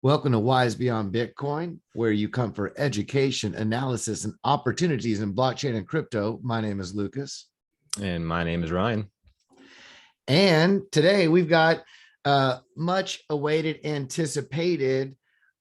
Welcome to Wise Beyond Bitcoin, where you come for education, analysis, and opportunities in blockchain and crypto. My name is Lucas. And my name is Ryan. And today we've got much awaited, anticipated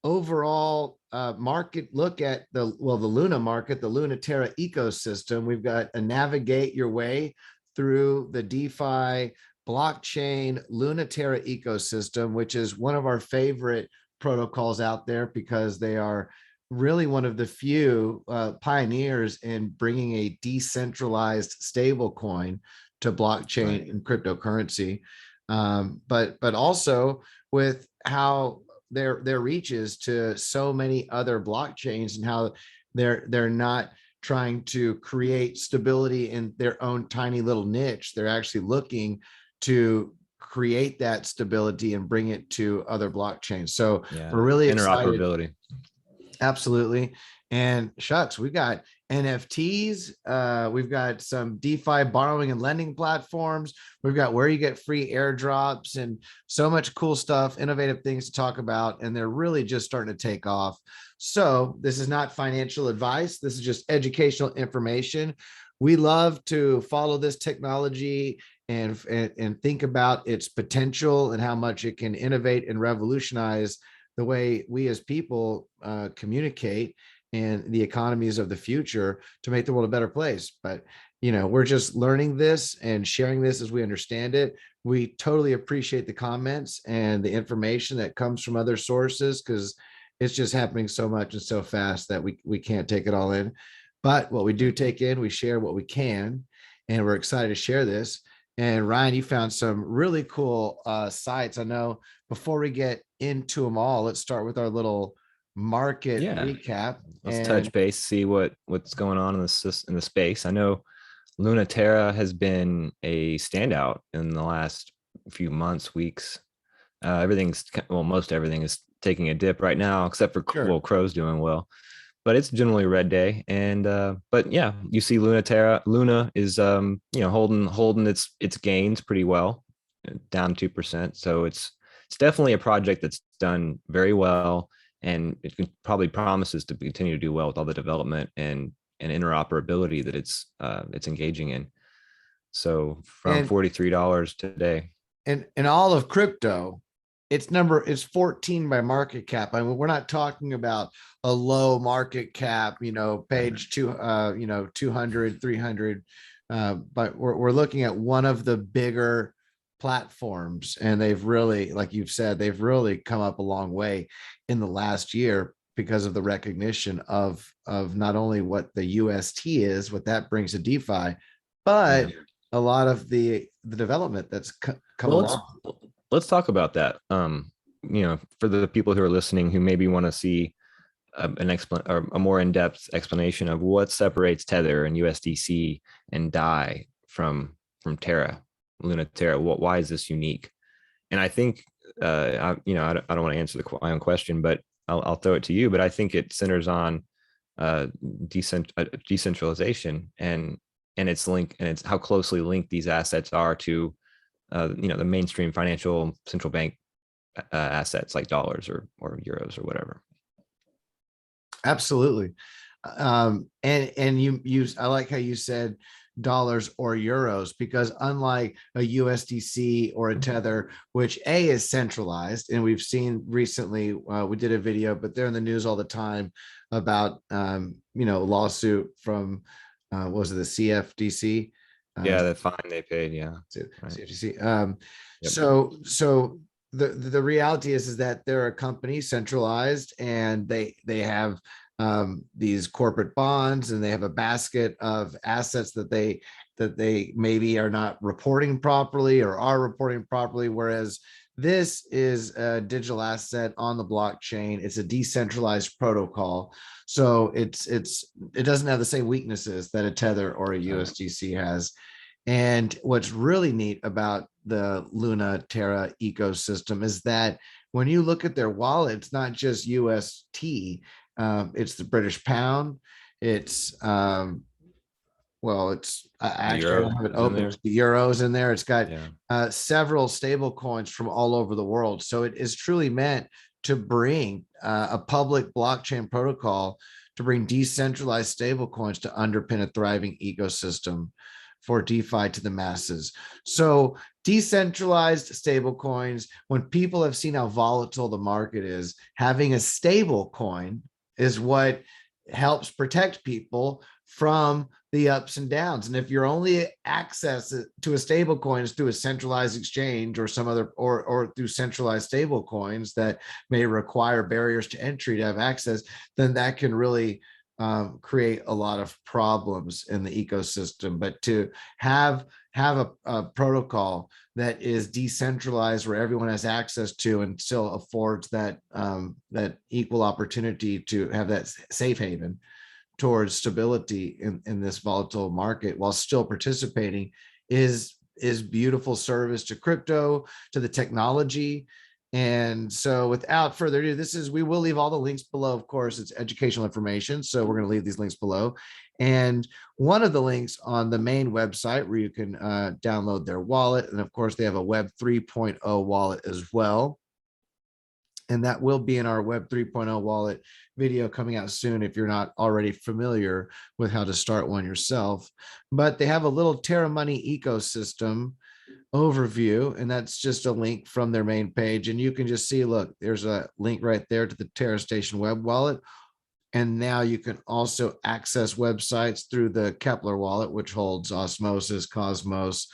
overall market look at the Luna market, the Luna Terra ecosystem. We've got a navigate your way through the DeFi blockchain Luna Terra ecosystem, which is one of our favorite protocols out there because they are really one of the few pioneers in bringing a decentralized stablecoin to blockchain and cryptocurrency, but also with how their reach is to so many other blockchains and how they're not trying to create stability in their own tiny little niche. They're actually looking to create that stability and bring it to other blockchains. So we're really interoperability. Excited. Absolutely. And shucks, we've got NFTs. We've got some DeFi borrowing and lending platforms. We've got where you get free airdrops and so much cool stuff, innovative things to talk about. And they're really just starting to take off. So this is not financial advice. This is just educational information. We love to follow this technology and think about its potential and how much it can innovate and revolutionize the way we as people communicate and the economies of the future to make the world a better place. But, you know, we're just learning this and sharing this as we understand it. We totally appreciate the comments and the information that comes from other sources because it's just happening so much and so fast that we can't take it all in. But what we do take in, we share what we can, and we're excited to share this. And Ryan, you found some really cool sites. I know before we get into them all, let's start with our little market recap. Let's touch base, see what's going on in the space. I know Luna Terra has been a standout in the last few months, weeks. Most everything is taking a dip right now, except for Crow's doing well. But it's generally a red day, and but yeah, you see Luna is holding its gains pretty well, down 2%. So it's definitely a project that's done very well, and it probably promises to continue to do well with all the development and interoperability that it's engaging in. So from $43 today, and all of crypto, it's 14 by market cap. I mean, we're not talking about a low market cap, page 200, 300, but we're looking at one of the bigger platforms, and they've really, like you've said, they've really come up a long way in the last year because of the recognition of not only what the UST is, what that brings to DeFi, but a lot of the development that's come along. Let's talk about that. For the people who are listening who maybe want to see a more in-depth explanation of what separates Tether and USDC and DAI from Terra, Luna Terra. Why is this unique? And I think I don't want to answer my own question, but I'll throw it to you. But I think it centers on decentralization and its link, and it's how closely linked these assets are to the mainstream financial central bank assets like dollars or euros or whatever. Absolutely. And you use, I like how you said dollars or euros, because unlike a USDC or a Tether, which is centralized, and we've seen recently, we did a video, but they're in the news all the time about, lawsuit from, what was it, the CFDC? The fine they paid. CFTC. So the reality is that they're a company centralized, and they have these corporate bonds, and they have a basket of assets that they maybe are not reporting properly or are reporting properly, whereas this is a digital asset on the blockchain. It's a decentralized protocol, so it doesn't have the same weaknesses that a Tether or a USDC has. And what's really neat about the Luna Terra ecosystem is that when you look at their wallet, it's not just UST, it's the British pound, it's well, it's The actually I euro don't have it is in open. there. It's the euros in there. It's got Yeah. several stable coins from all over the world. So it is truly meant to bring a public blockchain protocol to bring decentralized stable coins to underpin a thriving ecosystem for DeFi to the masses. So decentralized stable coins, when people have seen how volatile the market is, having a stable coin is what helps protect people from the ups and downs. And if your only access to a stable coin is through a centralized exchange or some other, or through centralized stable coins that may require barriers to entry to have access, then that can really create a lot of problems in the ecosystem. But to have a protocol that is decentralized where everyone has access to and still affords that that equal opportunity to have that safe haven towards stability in this volatile market while still participating is beautiful service to crypto, to the technology. And so without further ado, we will leave all the links below. Of course, it's educational information, so we're going to leave these links below. And one of the links on the main website where you can download their wallet. And of course, they have a Web 3.0 wallet as well. And that will be in our Web 3.0 wallet video coming out soon if you're not already familiar with how to start one yourself. But they have a little Terra Money ecosystem overview, and that's just a link from their main page. And you can just see, look, there's a link right there to the Terra Station web wallet. And now you can also access websites through the Kepler wallet, which holds Osmosis, Cosmos,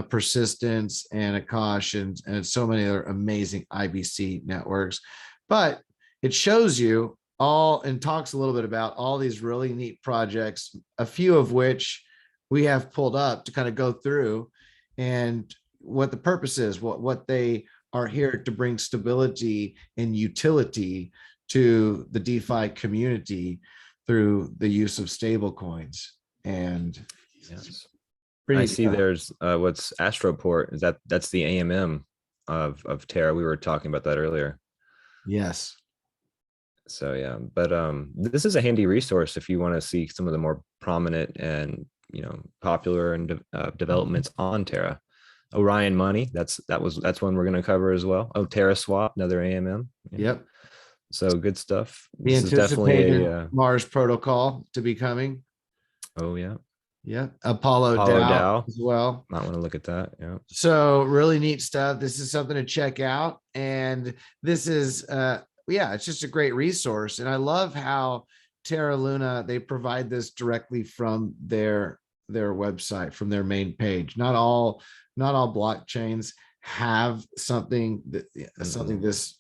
Persistence, and Akash, and so many other amazing IBC networks. But it shows you all and talks a little bit about all these really neat projects, a few of which we have pulled up to kind of go through and what the purpose is, what they are here to bring stability and utility to the DeFi community through the use of stable coins. And Yes. pretty I see there's what's Astroport, is that's the AMM of Terra. We were talking about that earlier. yes. So yeah, but this is a handy resource if you want to see some of the more prominent and popular and developments on Terra. Orion Money, that's one we're going to cover as well. Oh, Terra Swap, another AMM. Yeah. Yep. So good stuff. The This is definitely anticipated Mars protocol to be coming. Oh yeah. Yeah. Apollo DAO as well. Might want to look at that. Yeah. So really neat stuff. This is something to check out. And this is yeah, it's just a great resource. And I love how Terra Luna, they provide this directly from their website, from their main page. Not all blockchains have something that this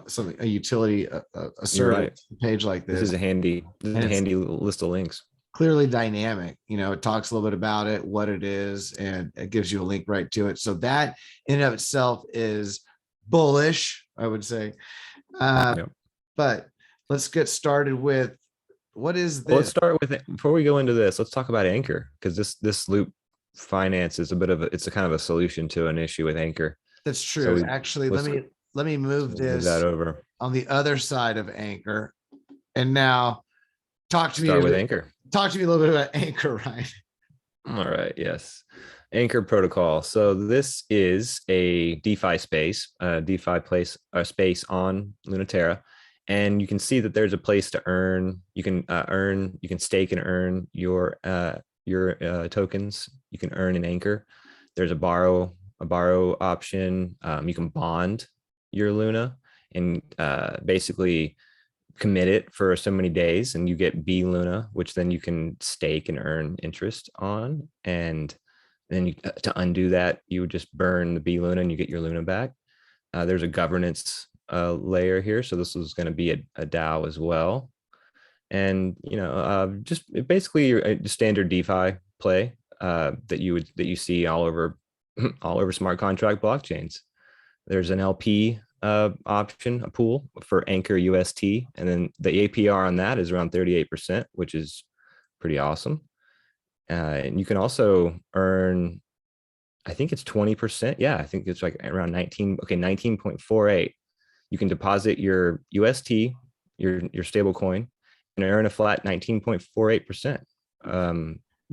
something, a utility, a service page like this. This is a handy list of links. Clearly dynamic. It talks a little bit about it, what it is, and it gives you a link right to it. So that in and of itself is bullish, I would say. But let's get started with what is this? Well, let's start with it. Before we go into this, let's talk about Anchor, because this loop finance is it's a kind of a solution to an issue with Anchor. That's true. So actually, let me move this that over on the other side of Anchor. And now talk to me with Anchor. Talk to me a little bit about Anchor, Ryan. All right. Yes. Anchor protocol. So this is a DeFi space, space on Lunaterra. And you can see that there's a place to earn. You can stake and earn your tokens. You can earn in Anchor. There's a borrow option. You can bond your Luna and basically commit it for so many days, and you get B Luna, which then you can stake and earn interest on. And then to undo that, you would just burn the B Luna and you get your Luna back. There's a governance layer here, so this is going to be a DAO as well. And just basically a standard DeFi play that you see all over smart contract blockchains. There's an LP option, a pool for Anchor UST, and then the APR on that is around 38%, which is pretty awesome. And you can also earn, I think it's 20%. Yeah, I think it's like around 19.48. You can deposit your UST, your stable coin, and earn a flat 19.48%.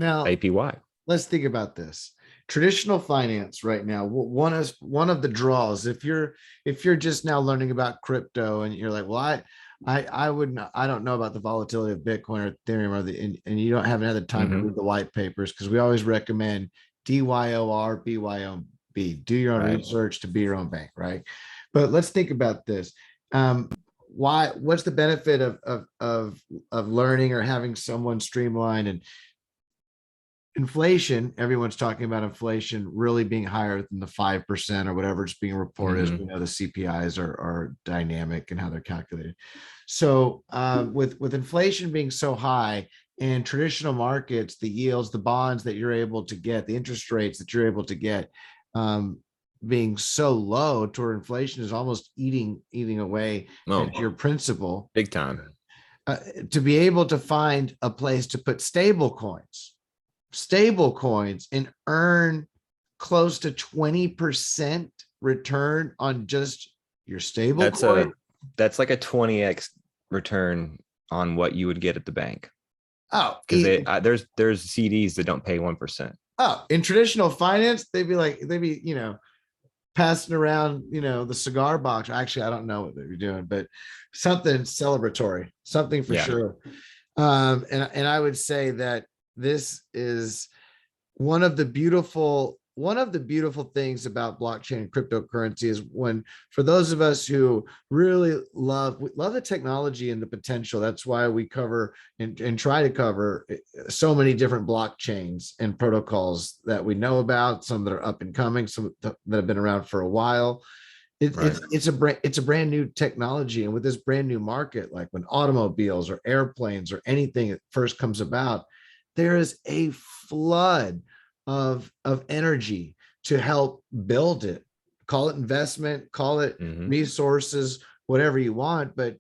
Now, APY. let's think about this. Traditional finance right now, one of the draws. If you're just now learning about crypto and you're like, well, I wouldn't, I don't know about the volatility of Bitcoin or Ethereum and you don't have another time to read the white papers, because we always recommend DYOR, BYOB, do your own research to be your own bank, right? But let's think about this. What's the benefit of learning or having someone streamline? And inflation, everyone's talking about inflation really being higher than the 5% or whatever it's being reported. As we know, the CPIs are dynamic and how they're calculated. So with inflation being so high in traditional markets, the yields, the bonds that you're able to get, the interest rates that you're able to get being so low to where inflation is almost eating away at your principal. Big time. To be able to find a place to put stable coins and earn close to 20% return on just your stable coin. That's like a 20x return on what you would get at the bank. Oh, because there's CDs that don't pay 1%. Oh, in traditional finance, they'd be, you know, passing around, you know, the cigar box. Actually, I don't know what they'd be doing, but something celebratory, something for sure. And I would say that this is one of the beautiful things about blockchain and cryptocurrency is when, for those of us who really love the technology and the potential, that's why we cover and try to cover so many different blockchains and protocols that we know about, some that are up and coming, some that have been around for a while. It's a brand new technology. And with this brand new market, like when automobiles or airplanes or anything first comes about, there is a flood of energy to help build it. Call it investment, call it resources, whatever you want. But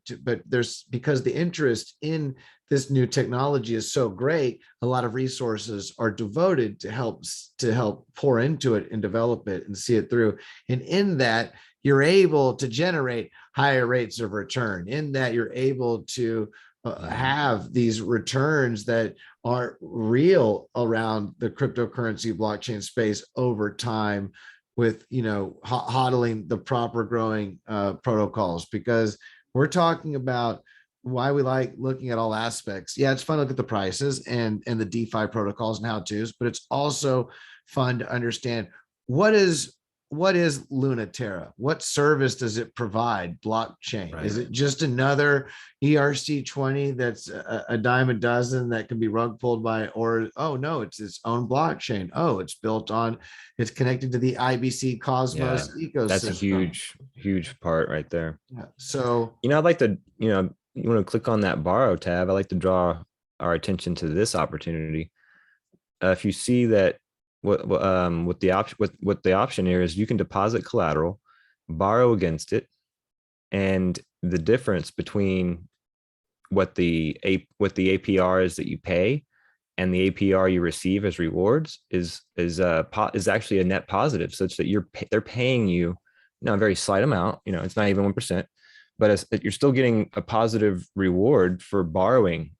there's, because the interest in this new technology is so great, a lot of resources are devoted to help pour into it and develop it and see it through. And in that, you're able to generate higher rates of return. In that, you're able to have these returns that are real around the cryptocurrency blockchain space over time, with, you know, hodling the proper growing protocols, because we're talking about why we like looking at all aspects. Yeah, it's fun to look at the prices and the DeFi protocols and how-tos, but it's also fun to understand what is Luna Terra? What service does it provide? Blockchain. Is it just another ERC20 that's a dime a dozen that can be rug pulled by, or, oh no, it's its own blockchain. Oh, it's connected to the IBC Cosmos ecosystem. That's a huge part right there. Yeah. So, you know, I'd like to, you know, you want to click on that borrow tab. I'd like to draw our attention to this opportunity. If you see that, what the option here is, you can deposit collateral, borrow against it, and the difference between what the APR is that you pay and the APR you receive as rewards is actually a net positive, such that they're paying you, a very slight amount. You know, it's not even 1%, but you're still getting a positive reward for borrowing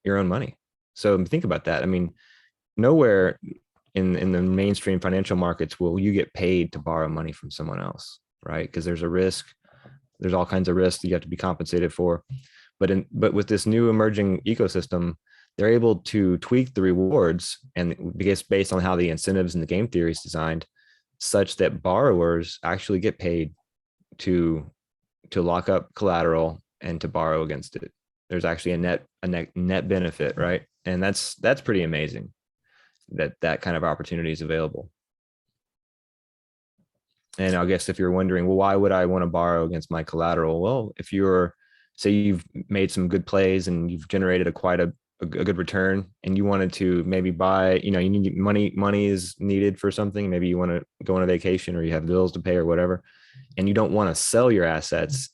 your own money. So think about that. I mean, nowhere in the mainstream financial markets will you get paid to borrow money from someone else, right? Because there's a risk, there's all kinds of risks that you have to be compensated for. But with this new emerging ecosystem, they're able to tweak the rewards, and because based on how the incentives and the game theory is designed, such that borrowers actually get paid to lock up collateral and to borrow against it. There's actually a net benefit, right? And that's pretty amazing that kind of opportunity is available. And I guess if you're wondering, well, why would I want to borrow against my collateral? Well, if say you've made some good plays and you've generated quite a good return, and you wanted to maybe buy, you need money is needed for something. Maybe you want to go on a vacation, or you have bills to pay or whatever, and you don't want to sell your assets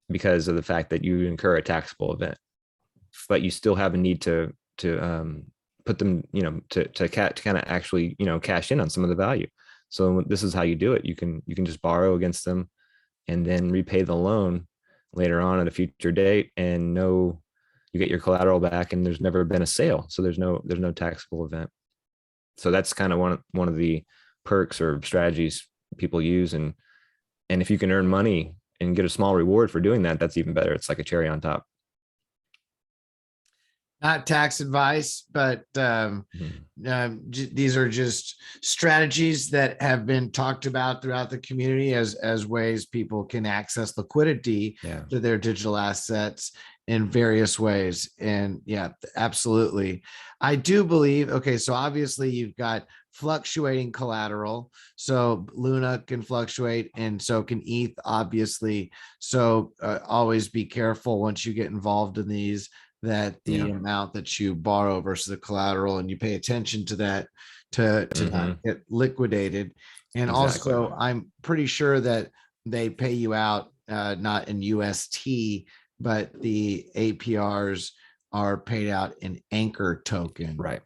because of the fact that you incur a taxable event, but you still have a need to put them, to kind of actually, cash in on some of the value. So this is how you do it. You can just borrow against them and then repay the loan later on at a future date, and no you get your collateral back, and there's never been a sale, so there's no taxable event. So that's kind of one of the perks or strategies people use, and if you can earn money and get a small reward for doing that, that's even better. It's like a cherry on top. Not tax advice, but these are just strategies that have been talked about throughout the community as ways people can access liquidity to their digital assets in various ways. And yeah, absolutely. I do believe, okay, so obviously you've got fluctuating collateral. So Luna can fluctuate, and so can ETH, obviously. So always be careful once you get involved in these, that the amount that you borrow versus the collateral, and you pay attention to that to not get liquidated. And also, I'm pretty sure that they pay you out not in UST, but the APRs are paid out in Anchor token. Right.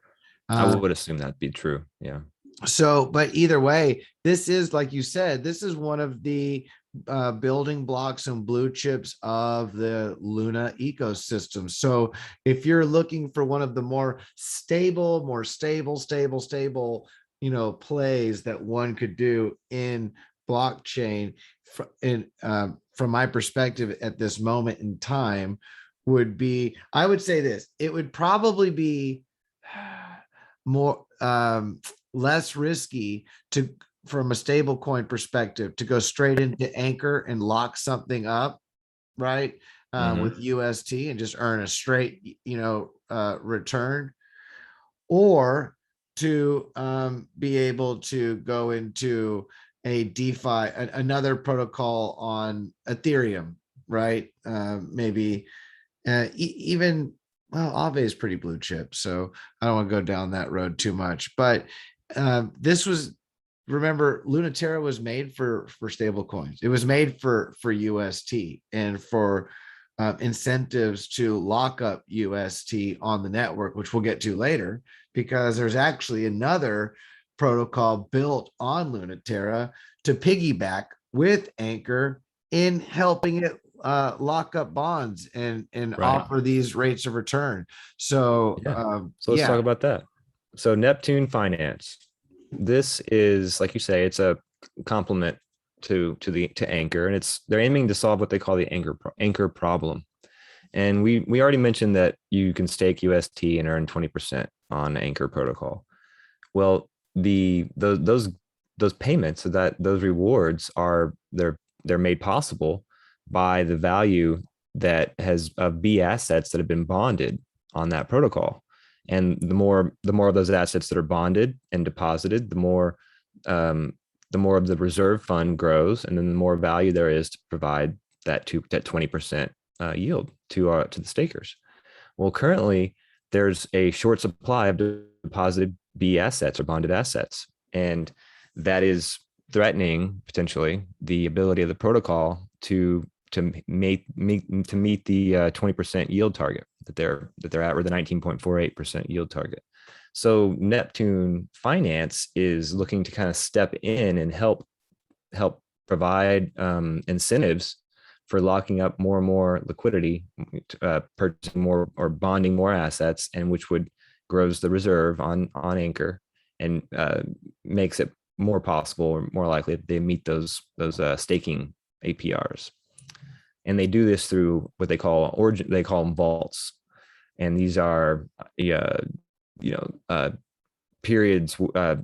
I would assume that'd be true. Yeah. So, but either way, this is, like you said, this is one of the building blocks and blue chips of the Luna ecosystem. So if you're looking for one of the more stable, plays that one could do in blockchain, from my perspective at this moment in time, would be, I would say this, it would probably be more less risky from a stable coin perspective to go straight into Anchor and lock something up, right? With UST and just earn a straight, return, or to be able to go into a DeFi, another protocol on Ethereum, right? Maybe even, well, Aave is pretty blue chip, so I don't want to go down that road too much. But this was, remember, Lunaterra was made for stable coins. It was made for UST and for incentives to lock up UST on the network, which we'll get to later, because there's actually another protocol built on Lunaterra to piggyback with Anchor in helping it lock up bonds and offer these rates of return. So let's talk about that. So Neptune Finance, this is, like you say, it's a complement to Anchor, and they're aiming to solve what they call the Anchor problem. And we already mentioned that you can stake UST and earn 20% on Anchor protocol. Well, those payments, those rewards they're made possible by the value that has of B assets that have been bonded on that protocol. And the more of those assets that are bonded and deposited, the more of the reserve fund grows, and then the more value there is to provide that 20% yield to the stakers. Well, currently there's a short supply of deposited B assets or bonded assets, and that is threatening potentially the ability of the protocol to meet the 20% yield target that they're at, or the 19.48% yield target. So Neptune Finance is looking to kind of step in and help provide incentives for locking up more and more liquidity, purchasing more or bonding more assets, and which would grows the reserve on Anchor, and makes it more possible or more likely that they meet those staking APRs. And they do this through what they call them vaults. And these are periods,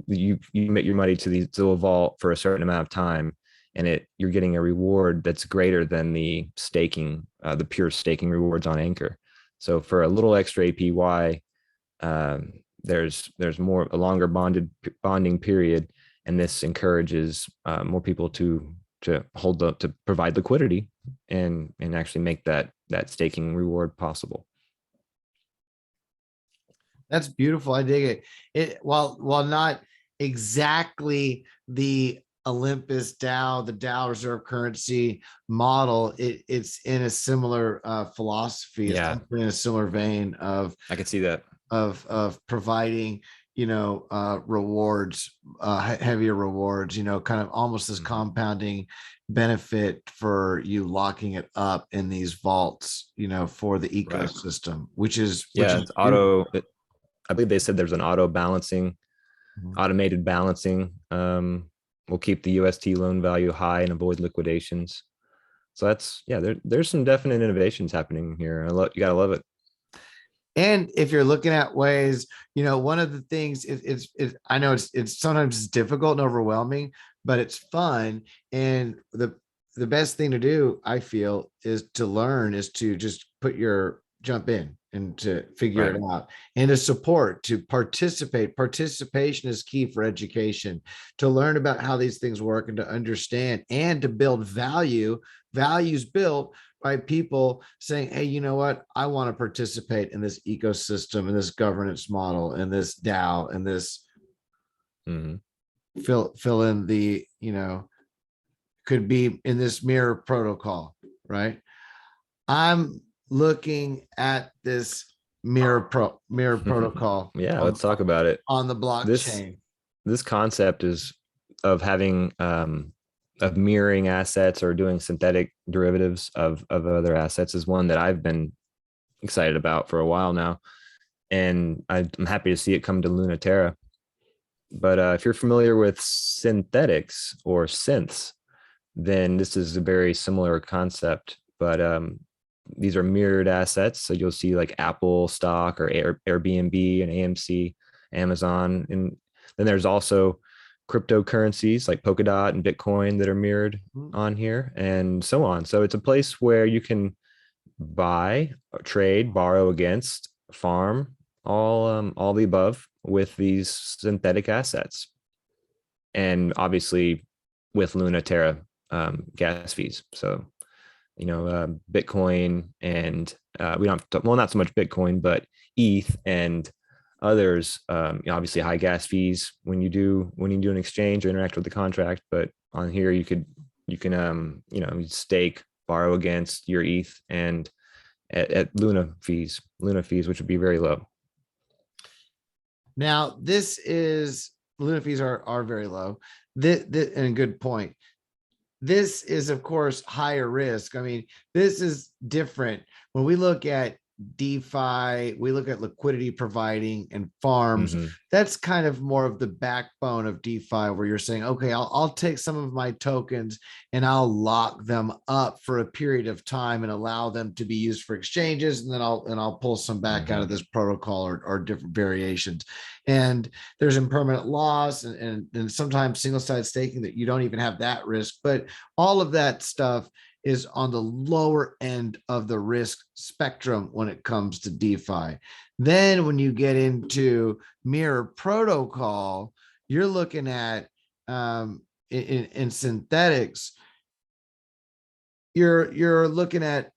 you make your money to a vault for a certain amount of time, and you're getting a reward that's greater than the staking, the pure staking rewards on Anchor. So for a little extra APY, there's a longer bonding period, and this encourages more people to provide liquidity and actually make that staking reward possible. That's beautiful. I dig it. While not exactly the Olympus-Style, the DAO reserve currency model, it's in a similar philosophy. It's in a similar vein of, I can see that, of providing, rewards, heavier rewards, kind of almost this compounding benefit for you locking it up in these vaults, for the Right. ecosystem, which is It's beautiful. I believe they said there's an auto balancing, Mhm. automated balancing. Will keep the UST loan value high and avoid liquidations. So that's, yeah, there's some definite innovations happening here. You gotta love it. And if you're looking at ways, one of the things I know it's sometimes difficult and overwhelming, but it's fun. And the best thing to do, I feel, is to just jump in and to figure Right. it out, and to support, to participate. Participation is key for education, to learn about how these things work and to understand and to build values built by people saying, hey, you know what? I want to participate in this ecosystem, in this governance model, in this DAO, and this Mhm. fill in the, could be in this mirror protocol, right? I'm looking at this mirror protocol Yeah, let's talk about it. on the This blockchain. this concept is of having of mirroring assets or doing synthetic derivatives of other assets is one that I've been excited about for a while now, and I'm happy to see it come to Luna Terra. But if you're familiar with synthetics or synths, then this is a very similar concept. But these are mirrored assets, so you'll see like Apple stock or Airbnb and AMC, Amazon, and then there's also cryptocurrencies like Polkadot and Bitcoin that are mirrored on here, and so on. So it's a place where you can buy, trade, borrow against, farm, all the above with these synthetic assets, and obviously with Luna Terra gas fees. So Bitcoin and we don't have to, well, not so much Bitcoin, but ETH and others. Obviously, high gas fees when you do an exchange or interact with the contract. But on here, you can stake, borrow against your ETH, and at Luna fees, which would be very low. Now, Luna fees are very low. And good point. This is, of course, higher risk. I mean, this is different. When we look at DeFi, we look at liquidity providing and farms. Mm-hmm. That's kind of more of the backbone of DeFi, where you're saying, okay, I'll take some of my tokens and I'll lock them up for a period of time and allow them to be used for exchanges, and then I'll pull some back out of this protocol or different variations. And there's impermanent loss and sometimes single side staking that you don't even have that risk, but all of that stuff is on the lower end of the risk spectrum when it comes to DeFi. Then when you get into mirror protocol, you're looking at in synthetics, you're looking at,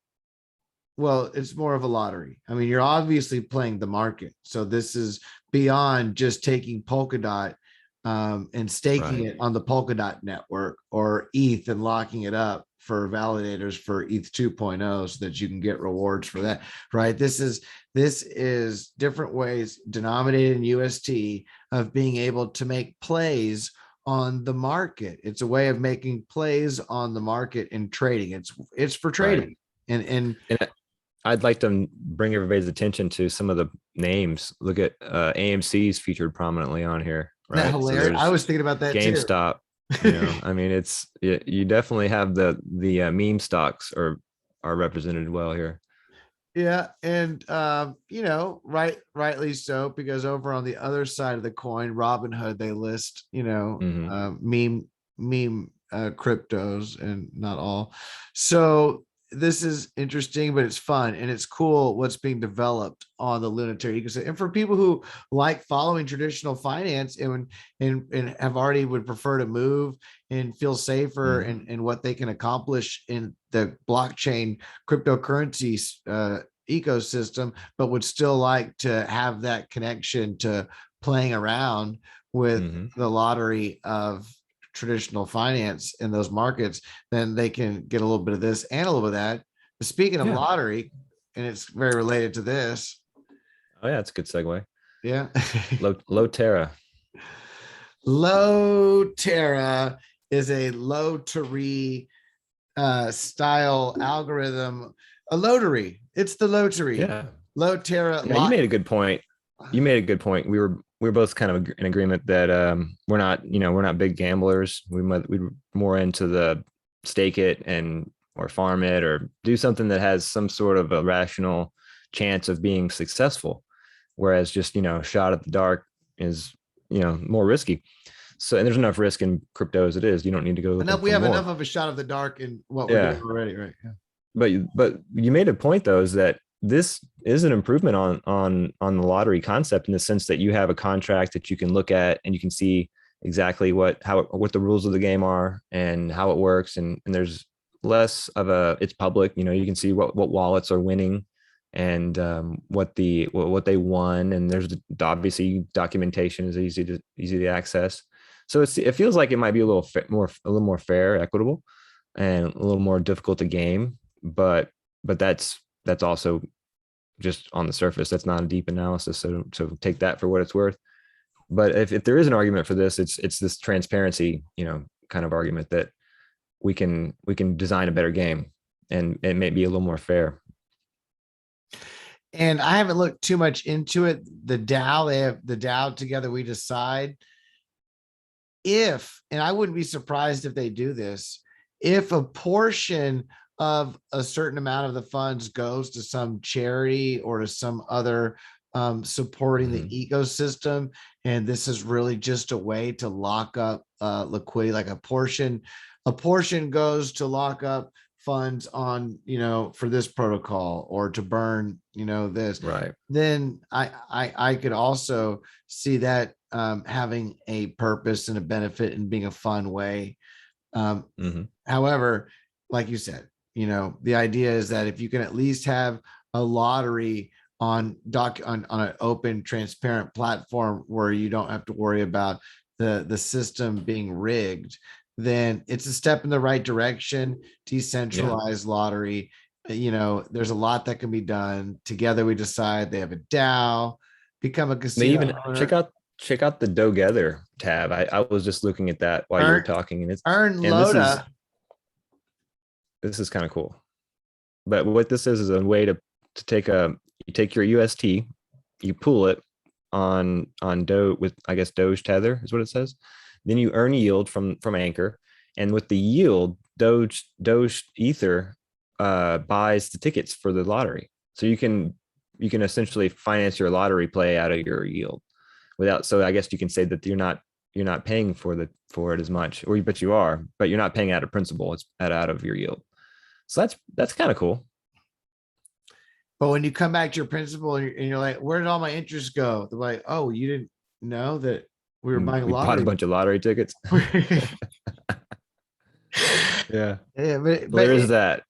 well, it's more of a lottery. I mean, you're obviously playing the market. So this is beyond just taking Polkadot and staking it on the Polkadot network or ETH and locking it up for validators for ETH 2.0 so that you can get rewards for that, right? This is different ways denominated in UST of being able to make plays on the market. It's a way of making plays on the market and trading. It's for trading. Right. And I'd like to bring everybody's attention to some of the names. Look at AMC's featured prominently on here, right? that hilarious. I was thinking about that GameStop. I mean, you definitely have the meme stocks are represented well here. Yeah, and rightly so, because over on the other side of the coin, Robinhood, they list meme cryptos, and not all. So this is interesting, but it's fun and it's cool what's being developed on the Luna Terra ecosystem. And for people who like following traditional finance and have already would prefer to move and feel safer in what they can accomplish in the blockchain cryptocurrency ecosystem, but would still like to have that connection to playing around with the lottery of traditional finance in those markets, then they can get a little bit of this and a little bit of that. Speaking of lottery, and it's very related to this. Oh yeah, it's a good segue. Yeah. Loterra. Loterra is a lottery style algorithm, a lottery. It's the lottery. Yeah. Loterra Yeah, you made a good point. You made a good point. We were both kind of in agreement that we're not, we're not big gamblers. We're more into the stake it and or farm it or do something that has some sort of a rational chance of being successful. Whereas just, shot at the dark is, more risky. So, and there's enough risk in crypto as it is. You don't need to go looking enough. We for have more. enough of a shot of the dark in what we're Yeah. doing already, right? Yeah. But you made a point though, is that this is an improvement on the lottery concept in the sense that you have a contract that you can look at and you can see exactly what the rules of the game are and how it works, and there's less of it's public. You can see what wallets are winning and what they won, and there's obviously documentation is easy to access. So it feels like it might be a little more fair, equitable, and a little more difficult to game, but that's also just on the surface. That's not a deep analysis. So take that for what it's worth. But if there is an argument for this, it's this transparency, kind of argument that we can design a better game and it may be a little more fair. And I haven't looked too much into it. The DAO, they have the DAO Together We Decide. And I wouldn't be surprised if they do this, if a portion of a certain amount of the funds goes to some charity or to some other supporting the ecosystem, and this is really just a way to lock up liquidity, like a portion goes to lock up funds on, for this protocol or to burn, this, right? Then I could also see that having a purpose and a benefit and being a fun way. However, like you said, the idea is that if you can at least have a lottery on an open, transparent platform where you don't have to worry about the system being rigged, then it's a step in the right direction. Decentralized lottery, there's a lot that can be done. Together We Decide, they have a DAO, become a casino. They even check out the Together tab. I was just looking at that while you were talking, and it's this is kind of cool. But what this is a way to take you take your UST, you pool it on Doge with, I guess, Doge Tether is what it says. Then you earn yield from Anchor, and with the yield, Doge Ether buys the tickets for the lottery. So you can essentially finance your lottery play out of your yield without. So I guess you can say that you're not paying for it as much, but you are, but you're not paying out of principal. It's out of your yield. So that's kind of cool. But when you come back to your principal and you're like, where did all my interest go? They're like, oh, you didn't know that we were buying we bought a bunch of lottery tickets. Yeah, but there is that.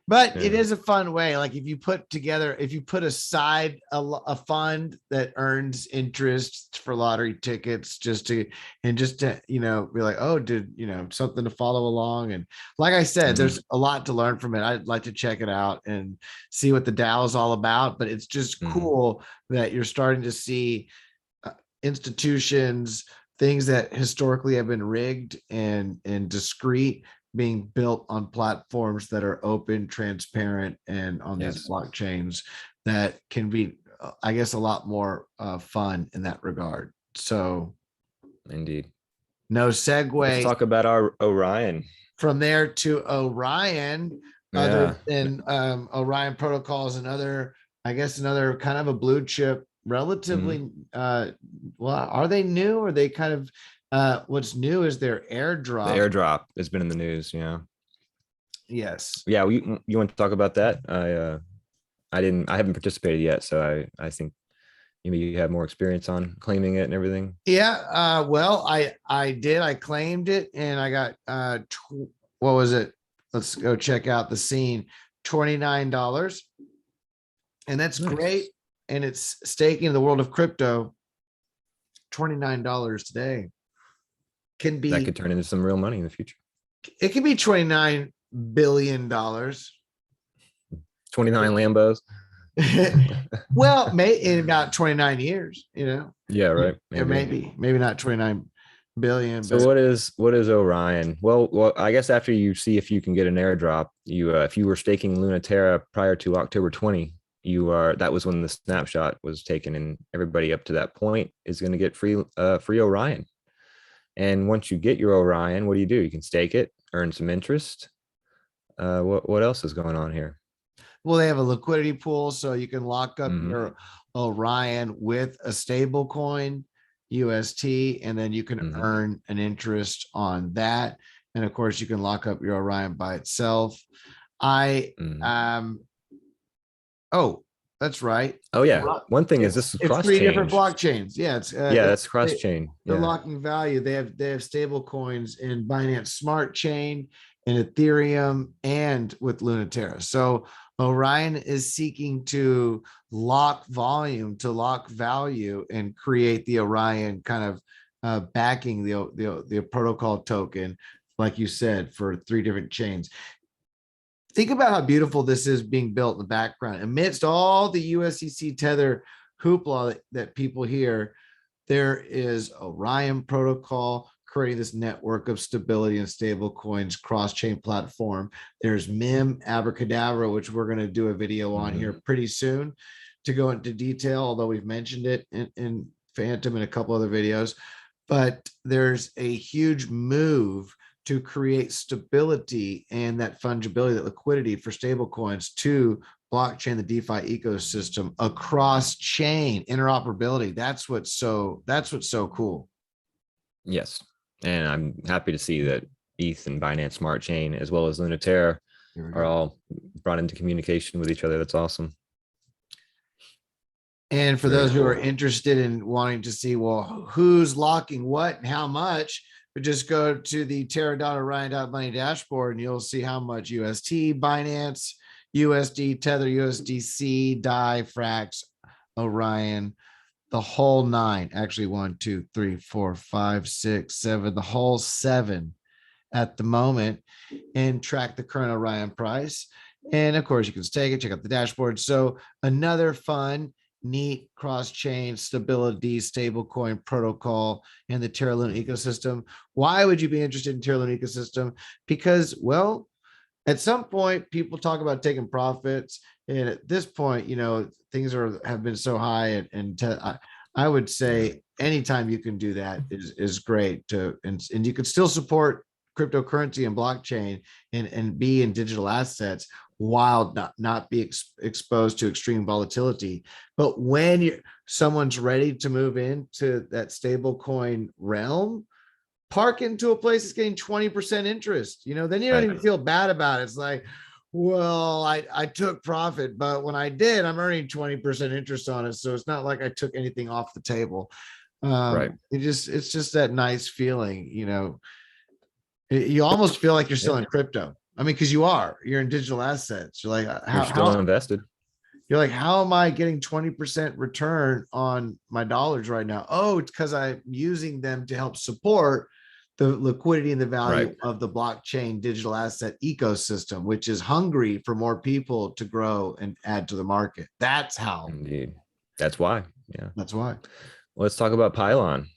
But it is a fun way. Like if you put aside a fund that earns interest for lottery tickets, just to be like, oh, did something to follow along. And like I said, there's a lot to learn from it. I'd like to check it out and see what the DAO is all about. But it's just cool that you're starting to see institutions, things that historically have been rigged and discreet, being built on platforms that are open, transparent, and on these blockchains that can be, I guess, a lot more fun in that regard. So, indeed. No segue. Let's talk about our Orion. From there to Orion, other than Orion protocols and another kind of a blue chip, relatively. Well, are they new? Or are they kind of? What's new is their airdrop. The airdrop has been in the news. Yeah. Yes. Yeah. You want to talk about that? I haven't participated yet. So I think maybe you have more experience on claiming it and everything. Yeah. Well, I did. I claimed it and I got, what was it? Let's go check out the scene. $29. And that's nice. Great. And it's staking in the world of crypto. $29 today. That could turn into some real money in the future. It could be $29 billion. 29 Lambos. Well, in about 29 years, Yeah, right. or maybe not 29 billion, So but what is Orion? Well, I guess after you see if you can get an airdrop, if you were staking Luna Terra prior to October 20, that was when the snapshot was taken, and everybody up to that point is going to get free Orion. And once you get your Orion, what do? You can stake it, earn some interest. What else is going on here? well, they have a liquidity pool, so you can lock up Mhm. your Orion with a stable coin, UST, and then you can Mhm. earn an interest on that. And of course, you can lock up your Orion by itself. I Mhm. Oh, that's right. Oh yeah. One thing is It's this is it's cross three different change. blockchains. Yeah, Yeah, that's cross chain. they're Yeah. locking value. They have stable coins in Binance Smart Chain, in Ethereum, and with Lunaterra. So Orion is seeking to lock volume, to lock value, and create the Orion kind of backing the protocol token, like you said, for three different chains. Think about how beautiful this is being built in the background amidst all the USDC Tether hoopla that people hear. There is Orion protocol creating this network of stability and stable coins cross-chain platform. There's MIM Abracadabra, which we're going to do a video on here pretty soon to go into detail, although we've mentioned it in Phantom and a couple other videos. But there's a huge move to create stability and that fungibility, that liquidity for stablecoins to blockchain, the DeFi ecosystem across chain interoperability. That's what's so cool. Yes. And I'm happy to see that ETH and Binance Smart Chain, as well as Lunaterra, are all brought into communication with each other. That's awesome. And for those who are interested in wanting to see, well, who's locking what and how much, but just go to the Terra.Orion.money dashboard and you'll see how much UST, Binance, USD, Tether, USDC, DAI, Frax, Orion, the whole nine, actually 1, 2, 3, 4, 5, 6, 7, the whole 7 at the moment, and track the current Orion price. And of course, you can stake it, check out the dashboard. So another fun, neat cross-chain stability stablecoin protocol in the Terra Luna ecosystem. Why would you be interested in Terra Luna ecosystem? Because, well, at some point, people talk about taking profits, and at this point, things have been so high, I would say anytime you can do that is great. And you can still support cryptocurrency and blockchain and be in digital assets while not be exposed to extreme volatility. But when someone's ready to move into that stable coin realm, park into a place that's getting 20% interest, then you don't even feel bad about it. It's like, well, I took profit, but when I did, I'm earning 20% interest on it. So it's not like I took anything off the table. It's just that nice feeling, you almost feel like you're still in crypto. I mean, because you're in digital assets. You're like, you're still invested. You're like, how am I getting 20% return on my dollars right now? Oh, it's because I'm using them to help support the liquidity and the value of the blockchain digital asset ecosystem, which is hungry for more people to grow and add to the market. That's how. Indeed. That's why. Yeah. That's why. Let's talk about Pylon.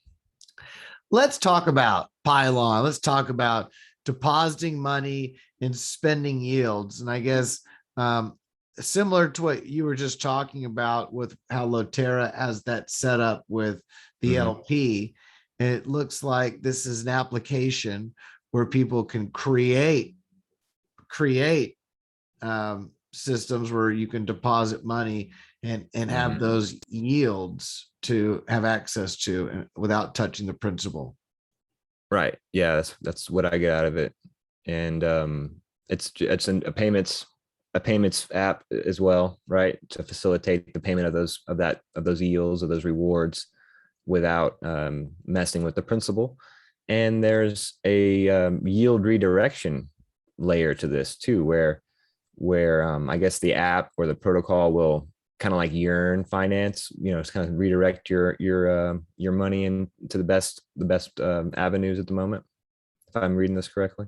Let's talk about Pylon. Let's talk about depositing money and spending yields. And I guess similar to what you were just talking about with how Loterra has that set up with the LP, it looks like this is an application where people can create systems where you can deposit money and have those yields to have access to without touching the principal. Right. Yeah, that's what I get out of it. And it's a payments app as well, right? To facilitate the payment of those yields or those rewards without messing with the principal. And there's a yield redirection layer to this too, where I guess the app or the protocol will kind of like Yearn Finance, it's kind of redirect your money into the best avenues at the moment, if I'm reading this correctly.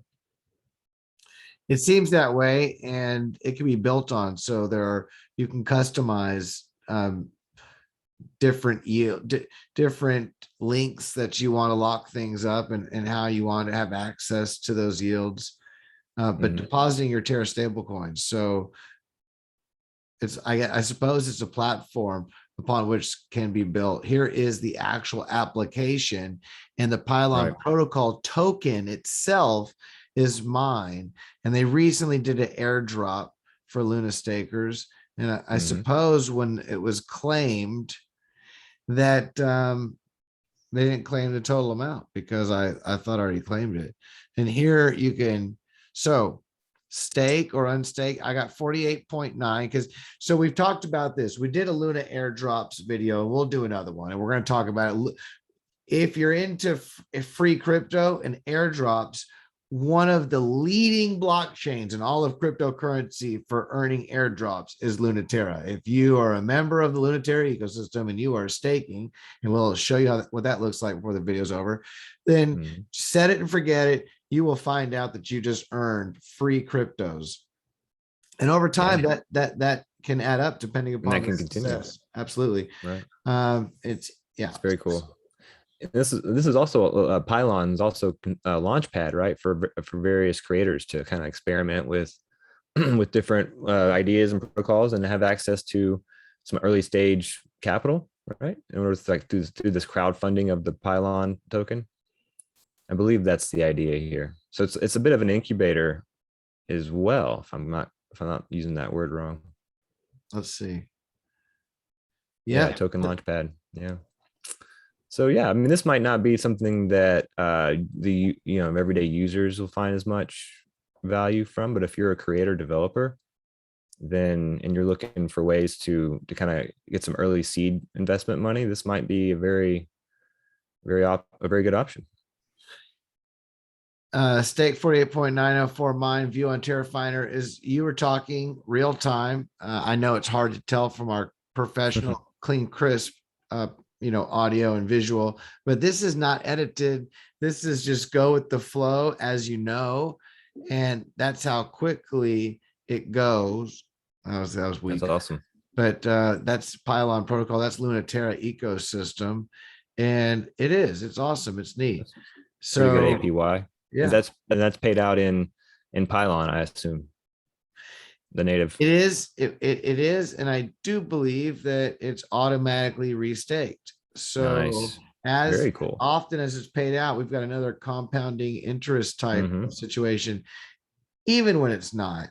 It seems that way, and it can be built on. So you can customize different different links that you want to lock things up, and how you want to have access to those yields. But depositing your Terra stablecoins. So I suppose it's a platform upon which can be built. Here is the actual application, and the Pylon Protocol token itself is mine. And they recently did an airdrop for Luna stakers. And I suppose when it was claimed that they didn't claim the total amount, because I thought I already claimed it. And here you can, so stake or unstake. I got 48.9 because, so we've talked about this. We did a Luna airdrops video, and we'll do another one, and we're going to talk about it. If you're into free crypto and airdrops, one of the leading blockchains in all of cryptocurrency for earning airdrops is Terra. If you are a member of the Terra ecosystem and you are staking, and we'll show you what that looks like before the video's over, then set it and forget it. You will find out that you just earned free cryptos. And over time, that can add up depending upon the success. Absolutely. Right. It's very cool. This is also Pylon's also a launchpad, right, for various creators to kind of experiment with with different ideas and protocols, and have access to some early stage capital, right, in order to like do this crowdfunding of the Pylon token. I believe that's the idea here. So it's a bit of an incubator as well, if I'm not using that word wrong. Let's see. Token launchpad. Yeah. So yeah, I mean, this might not be something that the everyday users will find as much value from, but if you're a creator developer, then and you're looking for ways to kind of get some early seed investment money, this might be a very good option. Stake 48.904 mine view on Terrafiner is, you were talking real time. I know it's hard to tell from our professional clean crisp audio and visual, but this is not edited. This is just go with the flow, as you know, and that's how quickly it goes. That was weak. That's awesome. But that's Pylon Protocol. That's Terra Ecosystem, and it's awesome. It's neat. So pretty good APY. Yeah, and that's paid out in Pylon, I assume. The native. It is, and I do believe that it's automatically restaked. So nice. as very cool. Often as it's paid out, we've got another compounding interest type of situation. Even when it's not,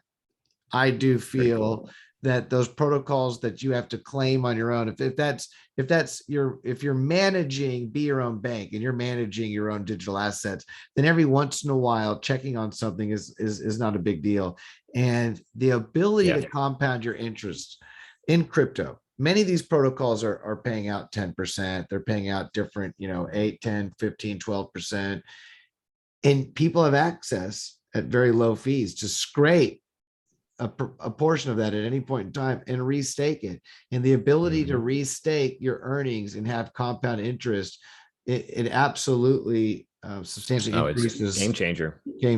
I do feel that those protocols that you have to claim on your own, if you're managing, be your own bank, and you're managing your own digital assets, then every once in a while checking on something is not a big deal. And the ability to compound your interest in crypto, many of these protocols are paying out 10%. They're paying out different, 8, 10, 15, 12%. And people have access at very low fees to scrape a portion of that at any point in time and restake it. And the ability to restake your earnings and have compound interest, it absolutely substantially increases. It's game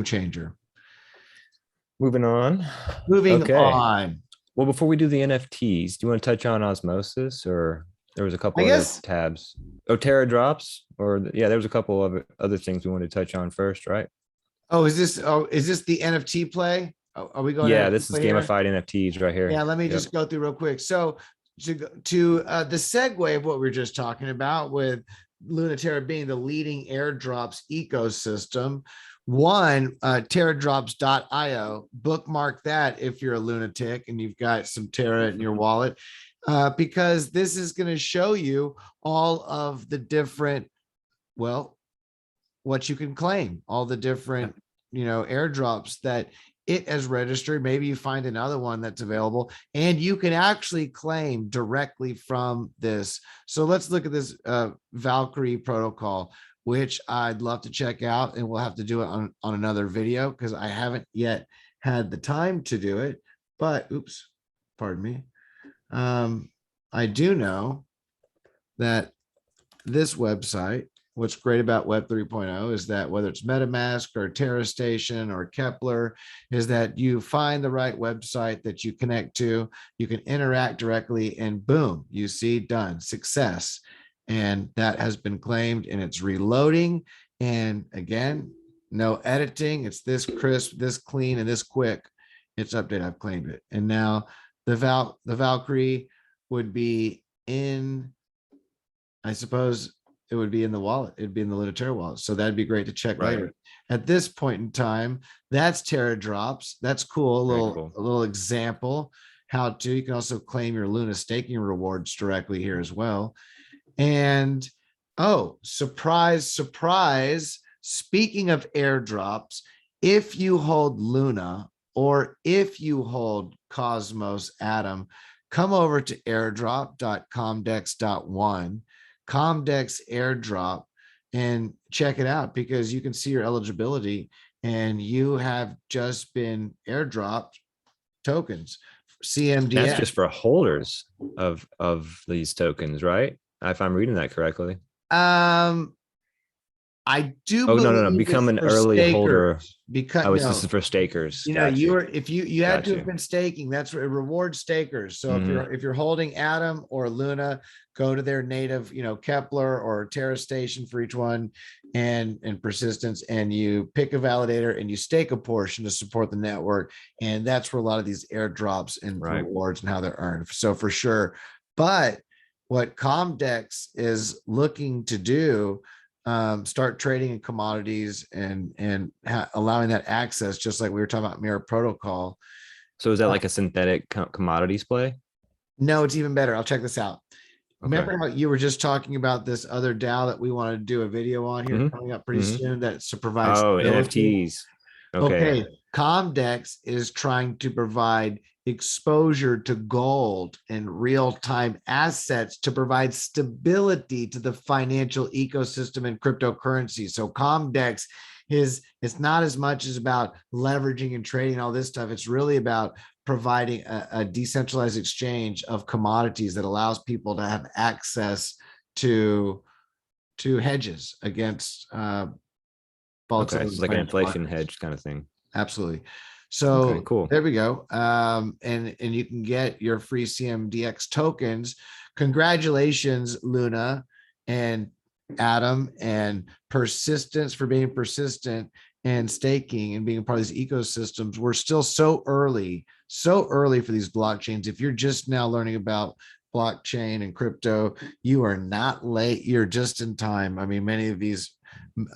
changer. Moving on. Well, before we do the NFTs, do you want to touch on Osmosis, or there was a couple other tabs? Oh, Terradrops, there was a couple of other things we wanted to touch on first, right? Is this the NFT play? Are we going? Yeah, this is gamified NFTs right here. Yeah, let me just go through real quick. So to the segue of what we were just talking about, with Terra being the leading airdrops ecosystem, Terradrops.io, bookmark that if you're a lunatic and you've got some Terra in your wallet, because this is going to show you all of the different, what you can claim, all the different, airdrops that it has registered. Maybe you find another one that's available, and you can actually claim directly from this. So let's look at this Valkyrie protocol, which I'd love to check out, and we'll have to do it on another video because I haven't yet had the time to do it. But pardon me. I do know that this website what's great about Web 3.0 is that whether it's MetaMask or Terra Station or Kepler, is that you find the right website that you connect to, you can interact directly, and boom, you see done, success. And that has been claimed, and it's reloading. And again, no editing. It's this crisp, this clean, and this quick. It's updated. I've claimed it. And now the Valkyrie would be in, I suppose it would be in the wallet. It'd be in the Loterra wallet. So that'd be great to check later. At this point in time, that's Terradrops. That's cool. A little example how to. You can also claim your Luna staking rewards directly here as well. And oh, surprise, surprise. Speaking of airdrops, if you hold Luna or if you hold Cosmos Atom, come over to airdrop.comdex.1, COMDEX airdrop, and check it out, because you can see your eligibility and you have just been airdropped tokens, CMDX. That's just for holders of these tokens, right? If I'm reading that correctly. I do. Oh, no. Become an early holder. Because this is for stakers. You know, you were, if you had to have been staking, that's what it rewards stakers. So if you're holding Atom or Luna, go to their native, Kepler or Terra Station for each one, and persistence, and you pick a validator and you stake a portion to support the network. And that's where a lot of these airdrops and rewards and how they're earned. So for sure. But what COMDEX is looking to do, start trading in commodities and allowing that access, just like we were talking about Mirror Protocol. So is that like a synthetic commodities play? No, it's even better. I'll check this out. Okay. Remember how you were just talking about this other DAO that we want to do a video on here coming up pretty soon, that's to provide NFTs. Okay. COMDEX is trying to provide exposure to gold and real-time assets to provide stability to the financial ecosystem and cryptocurrency. So COMDEX it's not as much as about leveraging and trading all this stuff. It's really about providing a decentralized exchange of commodities that allows people to have access to hedges against volatility. It's like an inflation hedge kind of thing. Absolutely. So cool. There we go. And you can get your free CMDX tokens. Congratulations, Luna and Atom and Persistence, for being persistent and staking and being a part of these ecosystems. We're still so early for these blockchains. If you're just now learning about blockchain and crypto, you are not late. You're just in time. I mean, many of these,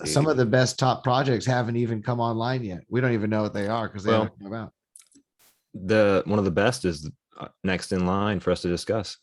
some of the best top projects haven't even come online yet. We don't even know what they are because they haven't come out. One of the best is next in line for us to discuss,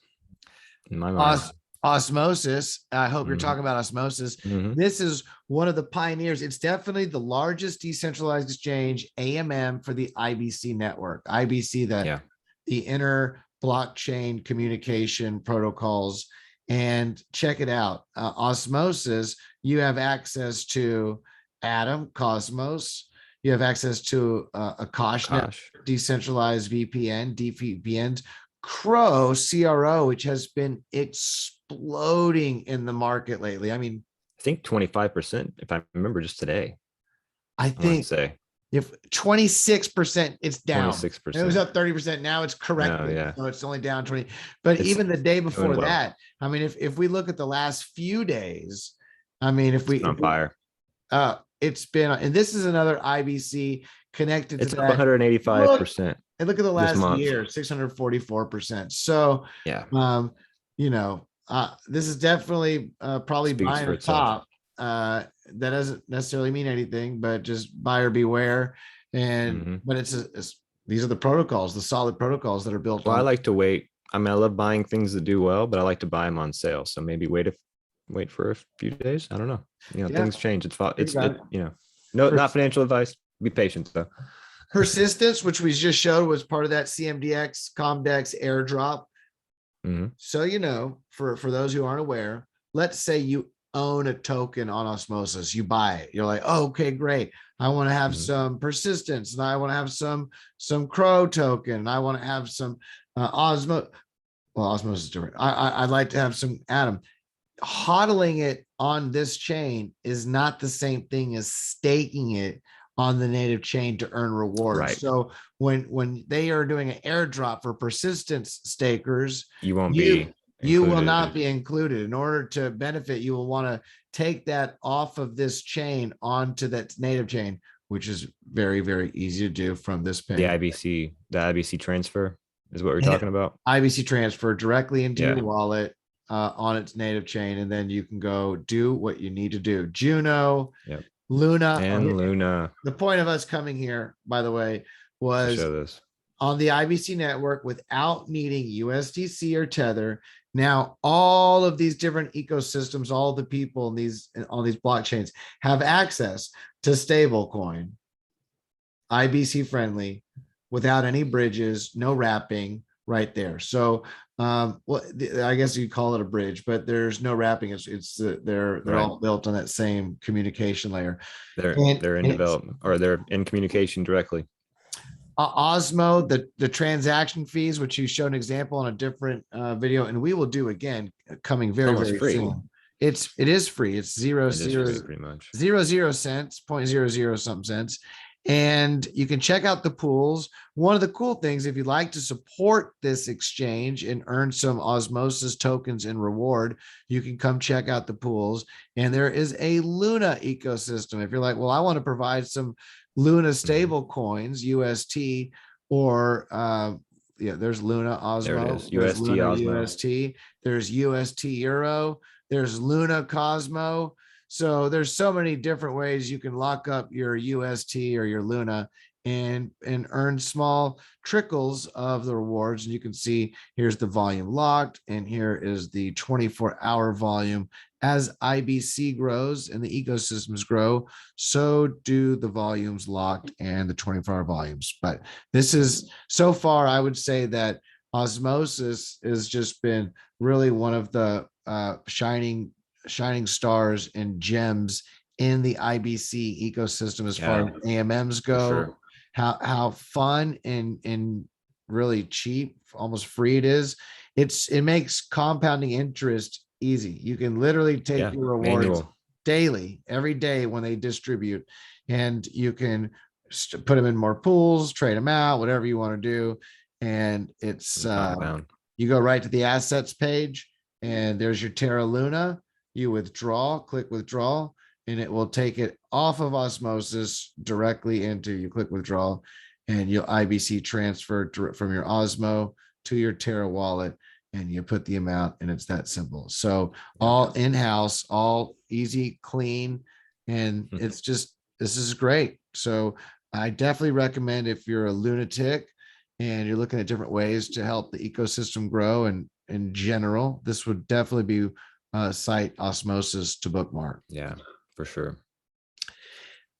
in my mind. Osmosis. I hope you're talking about Osmosis. This is one of the pioneers. It's definitely the largest decentralized exchange, AMM, for the IBC network. IBC, the inner blockchain communication protocols. And check it out. Osmosis, you have access to Atom, Cosmos. You have access to Akash, decentralized VPN, DVPNs, CRO, which has been exploding in the market lately. I mean, I think 25%, if I remember just today. I think if 26%, it's down. 26%. It was up 30%. Now it's corrected. So it's only down 20. But even the day before that, I mean, if we look at the last few days, I mean, if we on fire, it's been, and this is another IBC connected to it's up 185%. And look at the last year, 644%. So this is definitely probably buying a top. That doesn't necessarily mean anything, but just buyer beware. And but these are the protocols, the solid protocols that are built. Well, I like to wait. I mean, I love buying things that do well, but I like to buy them on sale. So maybe wait for a few days. I don't know. Things change. Not financial advice. Be patient though. Persistence, which we just showed, was part of that CMDX COMDEX airdrop. So, for those who aren't aware, let's say you own a token on Osmosis, you buy it. You're like, oh, okay, great. I want to have some persistence, and I want to have some CRO token, and I want to have some Osmosis is different. I'd like to have some Atom. hodling it on this chain is not the same thing as staking it on the native chain to earn rewards. Right. So when they are doing an airdrop for persistence stakers, You won't be you will included. not be included. In order to benefit, you will want to take that off of this chain onto that native chain, which is very, very easy to do from this The payment. IBC transfer is what we're talking about. IBC transfer directly into Yeah. your wallet on its native chain, and then you can go do what you need to do. Juno, Yep. Luna, And Luna. The point of us coming here, by the way, To was show this. on the IBC network without needing USDC or Tether. Now, all of these different ecosystems, all the people in all these blockchains have access to stablecoin, IBC friendly, without any bridges, no wrapping right there. So, well, I guess you call it a bridge, but there's no wrapping. They're Right. all built on that same communication layer. They're in development, or they're in communication directly. Osmo, the transaction fees, which you showed an example on a different video, and we will do again coming very, Almost very free. soon. It is free. It's It is free, pretty much. 0 cents, 0.00 something cents. And you can check out the pools. One of the cool things, if you'd like to support this exchange and earn some osmosis tokens in reward, you can come check out the pools. And there is a Luna ecosystem. If you're like, well, I want to provide some Luna stable coins, UST, or yeah, there's Luna Osmo, There it is, there's UST Luna Osmo. UST, there's UST Euro, there's Luna Cosmo. So there's so many different ways you can lock up your UST or your Luna and earn small trickles of the rewards. And you can see here's the volume locked, and here is the 24-hour volume. As IBC grows and the ecosystems grow, so do the volumes locked and the 24-hour volumes. But this is, so far, I would say that Osmosis has just been really one of the shining stars and gems in the IBC ecosystem as far as AMMs go. Sure. How fun and really cheap, almost free it is. It makes compounding interest easy. You can literally take your rewards daily, every day when they distribute, and you can put them in more pools, trade them out, whatever you want to do. And it's you go right to the assets page, and there's your Terra Luna. You withdraw, click withdraw, and it will take it off of Osmosis directly into, you click withdraw, and you'll IBC transfer from your Osmo to your Terra wallet, and you put the amount, and it's that simple. So all in-house, all easy, clean, and it's just, this is great. So I definitely recommend, if you're a lunatic and you're looking at different ways to help the ecosystem grow, and in general, this would definitely be site Osmosis to bookmark. Yeah, for sure.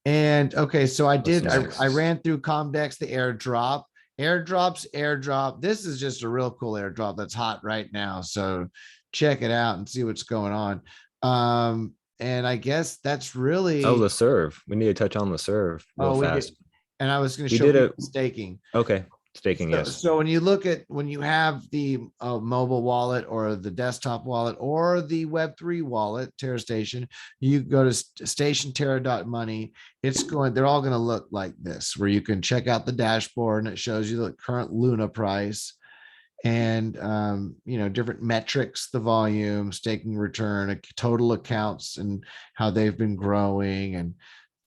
And okay, so I Nice? ran through COMDEX, the airdrop. This is just a real cool airdrop that's hot right now. So check it out and see what's going on. And I guess that's really, Leserve. We need to touch on Leserve real fast. And I was going to show you staking. Okay. Staking, yes. So when you have the mobile wallet or the desktop wallet or the Web3 wallet, Terra Station, you go to stationterra.money. They're all going to look like this, where you can check out the dashboard and it shows you the current Luna price and different metrics, the volume, staking return, total accounts, and how they've been growing, and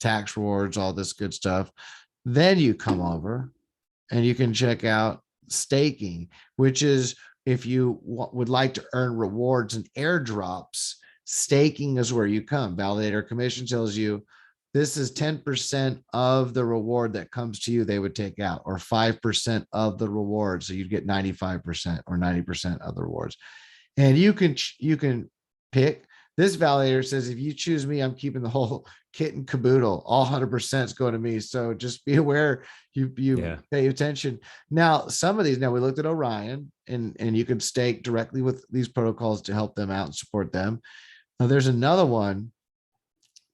tax rewards, all this good stuff. Then you come over and you can check out staking, which is, if you would like to earn rewards and airdrops, staking is where you come. Validator commission tells you this is 10% of the reward that comes to you, they would take out, or 5% of the reward. So you'd get 95% or 90% of the rewards. And you can pick. This validator says, if you choose me, I'm keeping the whole kit and caboodle. All 100% is going to me. So just be aware, you pay attention. Now, some of these, we looked at Orion, and you can stake directly with these protocols to help them out and support them. Now, there's another one,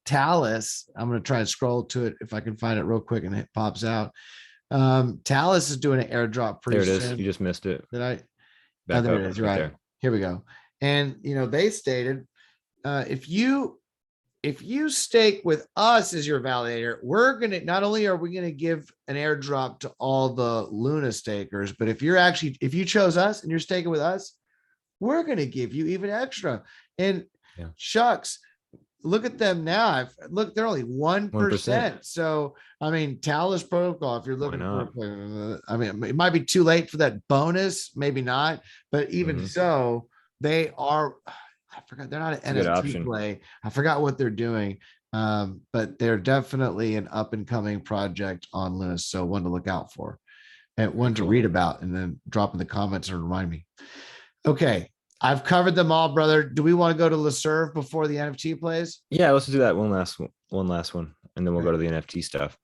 Talus. I'm going to try and scroll to it if I can find it real quick, and it pops out. Talus is doing an airdrop pretty soon. There it is. You just missed it. Did I? Back there up, it is. Right. Here we go. And they stated if you stake with us as your validator, we're going to, not only are we going to give an airdrop to all the Luna stakers, but if you chose us and you're staking with us, we're going to give you even extra. And shucks, look at them now. Look, they're only 1%. So, I mean, Talos Protocol, if you're looking for, I mean, it might be too late for that bonus, maybe not, but even so, they are, I forgot, they're not an NFT play. I forgot what they're doing. But they're definitely an up and coming project on Luna. So one to look out for and one to read about, and then drop in the comments or remind me. Okay. I've covered them all, brother. Do we want to go to Leserve before the NFT plays? Yeah, let's do that one last one, and then we'll go to the NFT stuff.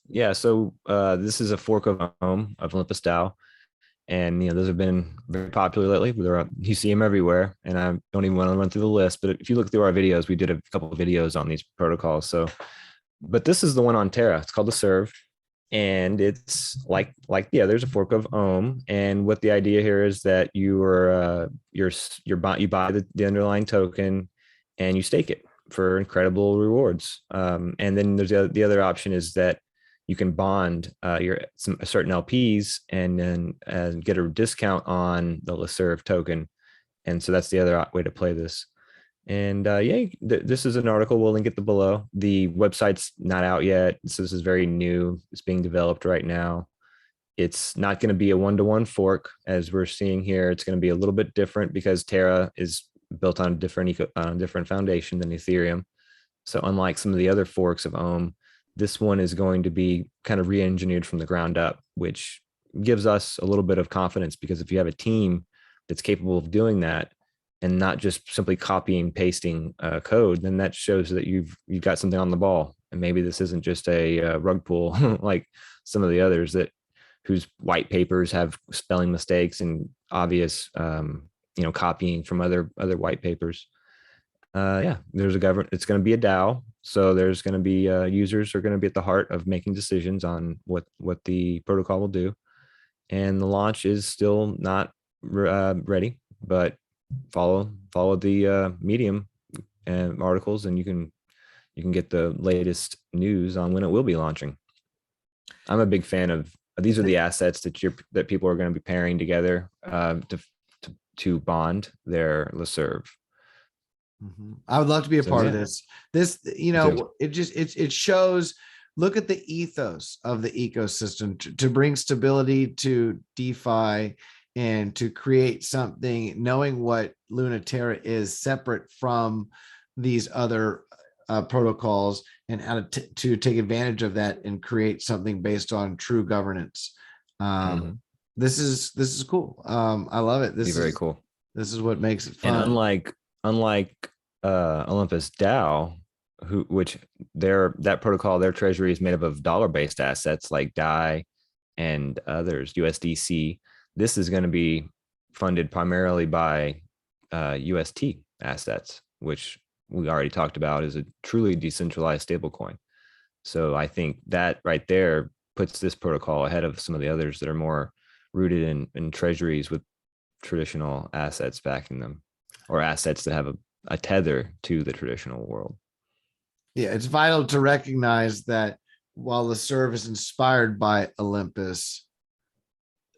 Yeah, so this is a fork of Olympus-Style, and those have been very popular lately. You see them everywhere, and I don't even want to run through the list. But if you look through our videos, we did a couple of videos on these protocols. So, but this is the one on Terra. It's called Leserve. And it's like there's a fork of Ohm, and what the idea here is that you buy the underlying token and you stake it for incredible rewards. And then there's the other option is that you can bond certain LPs and then get a discount on the Leserve token. And so that's the other way to play this. And this is an article. We'll link it below. The website's not out yet, so this is very new. It's being developed right now. It's not going to be a one-to-one fork as we're seeing here. It's going to be a little bit different because Terra is built on a different foundation than Ethereum. So unlike some of the other forks of Ohm, this one is going to be kind of re-engineered from the ground up, which gives us a little bit of confidence, because if you have a team that's capable of doing that, and not just simply copying, pasting code, then that shows that you've got something on the ball. And maybe this isn't just a rug pull like some of the others whose white papers have spelling mistakes and obvious, copying from other white papers. There's it's going to be a DAO. So there's going to be users are going to be at the heart of making decisions on what the protocol will do. And the launch is still not ready, but follow the Medium and articles, and you can get the latest news on when it will be launching. I'm a big fan of these. Are the assets that people are going to be pairing together to bond their Leserve. I would love to be a part of this. It shows. Look at the ethos of the ecosystem to bring stability to DeFi and to create something, knowing what Luna Terra is separate from these other protocols, and how to take advantage of that and create something based on true governance. This is cool. I love it. This is very cool. This is what makes it fun. And unlike Olympus-Style, that protocol, their treasury is made up of dollar-based assets like DAI and others, USDC. This is going to be funded primarily by UST assets, which we already talked about is a truly decentralized stablecoin. So I think that right there puts this protocol ahead of some of the others that are more rooted in treasuries with traditional assets backing them, or assets that have a tether to the traditional world. Yeah, it's vital to recognize that while the Leserve is inspired by Olympus,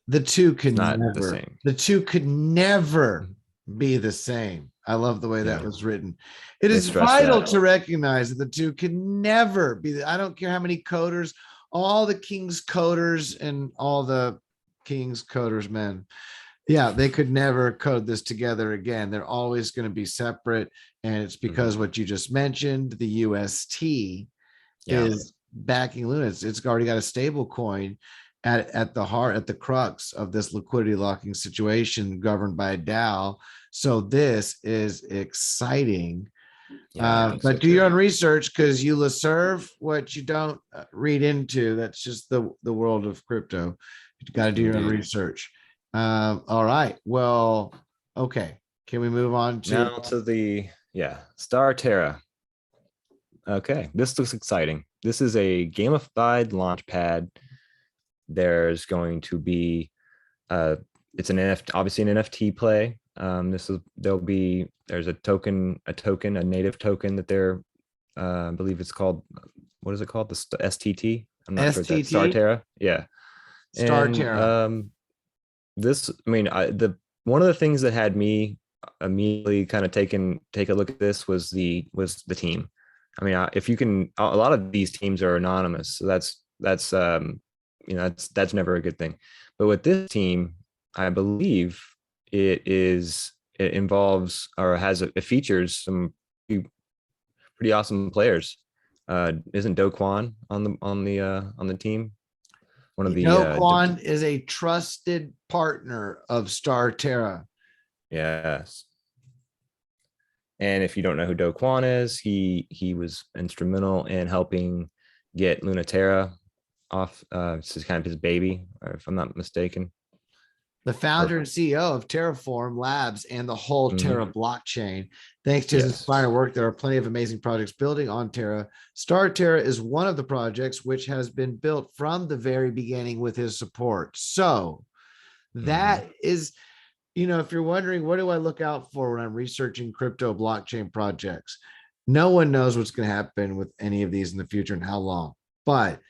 the two could never be the same. I love the way that was written. It is vital to recognize that the two can never be. I don't care how many coders, all the King's coders and all the King's coders men. Yeah, they could never code this together again. They're always going to be separate. And it's because what you just mentioned, the UST is backing Luna. It's already got a stable coin at the heart, at the crux of this liquidity locking situation governed by a DAO. So this is exciting. But do your own research, because you Leserve what you don't read into. That's just the world of crypto. You got to do your own research. All right. Well, okay. Can we move on to the StarTerra? Okay, this looks exciting. This is a gamified launchpad. There's going to be it's an NFT, obviously an NFT play. There's a native token that they're, I believe it's called, what is it called? The STT. I'm not sure if that's STT, StarTerra. Yeah. And StarTerra. one of the things that had me immediately kind of take a look at this was the team. I mean, if you can, a lot of these teams are anonymous, so that's that's never a good thing. But with this team, I believe it involves, or it features some pretty awesome players. Isn't Do Kwon on the team? One of the Kwon is a trusted partner of StarTerra. Yes. And if you don't know who Do Kwon is, he was instrumental in helping get Terra off. This is kind of his baby, if I'm not mistaken. The founder and CEO of Terraform Labs and the whole Terra blockchain. Thanks to his inspiring work, there are plenty of amazing projects building on Terra. StarTerra is one of the projects which has been built from the very beginning with his support. So that is, if you're wondering, what do I look out for when I'm researching crypto blockchain projects? No one knows what's going to happen with any of these in the future and how long, but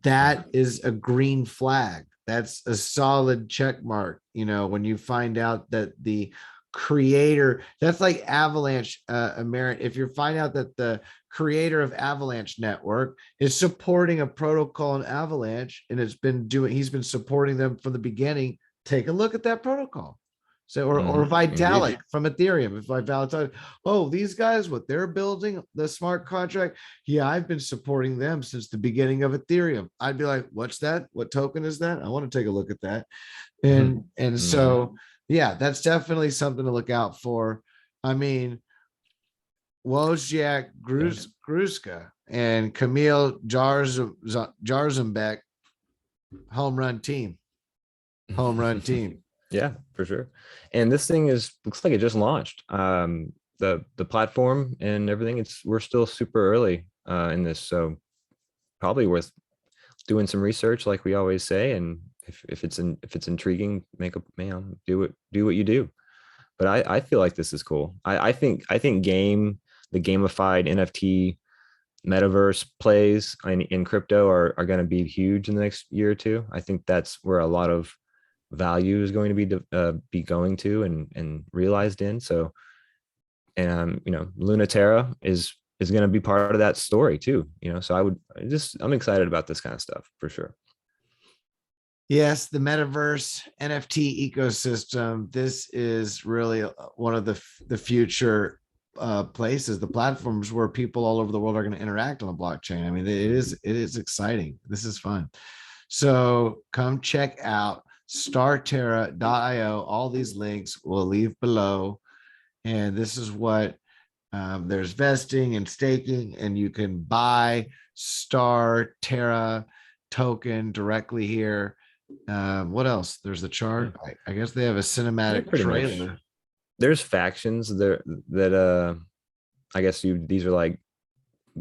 that is a green flag. That's a solid check mark. When you find out that the creator, that's like Avalanche, if you find out that the creator of Avalanche Network is supporting a protocol in Avalanche and he's been supporting them from the beginning, take a look at that protocol. So, or Vitalik from Ethereum. If Vitalik, these guys, what they're building, the smart contract. Yeah, I've been supporting them since the beginning of Ethereum. I'd be like, what's that? What token is that? I want to take a look at that. And so, yeah, that's definitely something to look out for. I mean, Wozniak Gruska and Camille Jarzenbeck, home run team. Yeah, for sure. And this thing looks like it just launched. The platform and everything, we're still super early in this, so probably worth doing some research, like we always say. And if it's intriguing, do what you do. But I feel like this is cool. I think the gamified NFT metaverse plays in crypto are going to be huge in the next year or two. I think that's where a lot of value is going to be going to and realized in. So, and Terra is going to be part of that story too. So I'm excited about this kind of stuff for sure. Yes, the metaverse NFT ecosystem. This is really one of the future places, the platforms where people all over the world are going to interact on the blockchain. I mean, it is exciting. This is fun. So come check out StarTerra.io. All these links we'll leave below. And this is what there's vesting and staking, and you can buy StarTerra token directly here. What else? There's the chart. I guess they have a cinematic trailer. Much. There's factions there that I guess these are like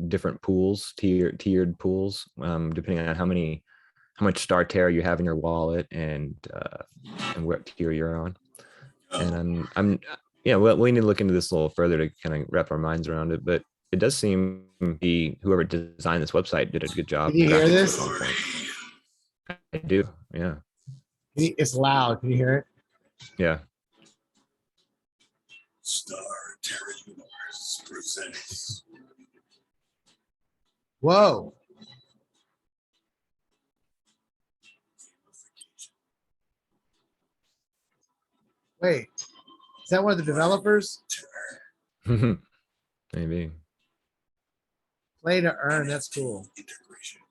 different pools, tiered pools, depending on how much StarTerra you have in your wallet and what tier you're on. And we need to look into this a little further to kind of wrap our minds around it. But it does seem whoever designed this website did a good job. Can you hear this? I do. Yeah. It's loud. Can you hear it? Yeah. StarTerra Universe presents. Whoa. Wait, is that one of the developers? Maybe. Play to earn. That's cool. Integration.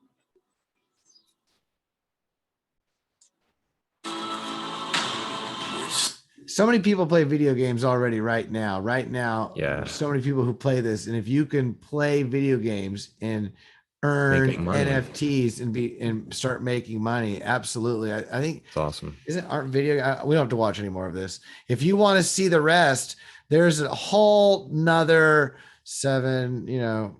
So many people play video games already right now. Yeah. So many people who play this. And if you can play video games and earn NFTs and start making money, absolutely. I think it's awesome. Aren't video? We don't have to watch any more of this. If you want to see the rest, there's a whole nother 17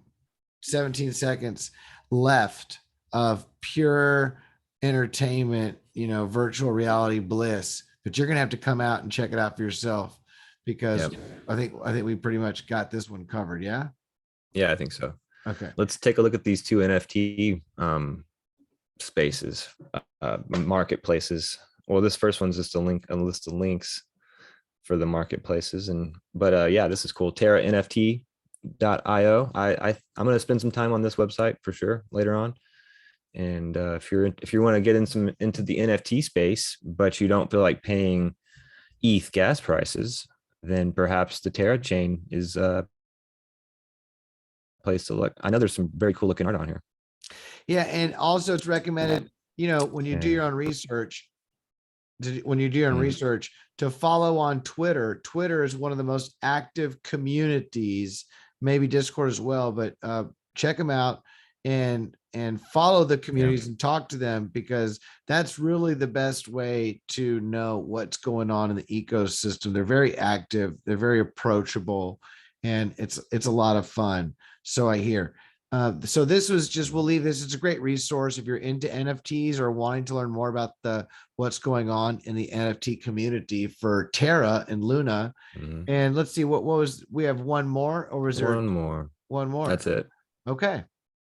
seconds left of pure entertainment, virtual reality bliss. But you're going to have to come out and check it out for yourself. because Yep. I think we pretty much got this one covered. Yeah. Yeah, I think so. Okay. Let's take a look at these two NFT spaces, marketplaces. Well, this first one's just a list of links for the marketplaces. But yeah, this is cool. Terra NFT.io. I'm going to spend some time on this website for sure later on. And if you want to get into the NFT space, but you don't feel like paying ETH gas prices, then perhaps the Terra chain is a place to look. I know there's some very cool looking art on here. Yeah, and also it's recommended, when you do your own research, to follow on Twitter. Twitter is one of the most active communities, maybe Discord as well, but check them out and follow the communities and talk to them, because that's really the best way to know what's going on in the ecosystem. They're very active, they're very approachable, and it's a lot of fun. So I hear. So this was just, we'll leave this. It's a great resource if you're into NFTs or wanting to learn more about what's going on in the NFT community for Terra and Luna. And let's see, we have one more, or was there one more? One more. That's it. Okay.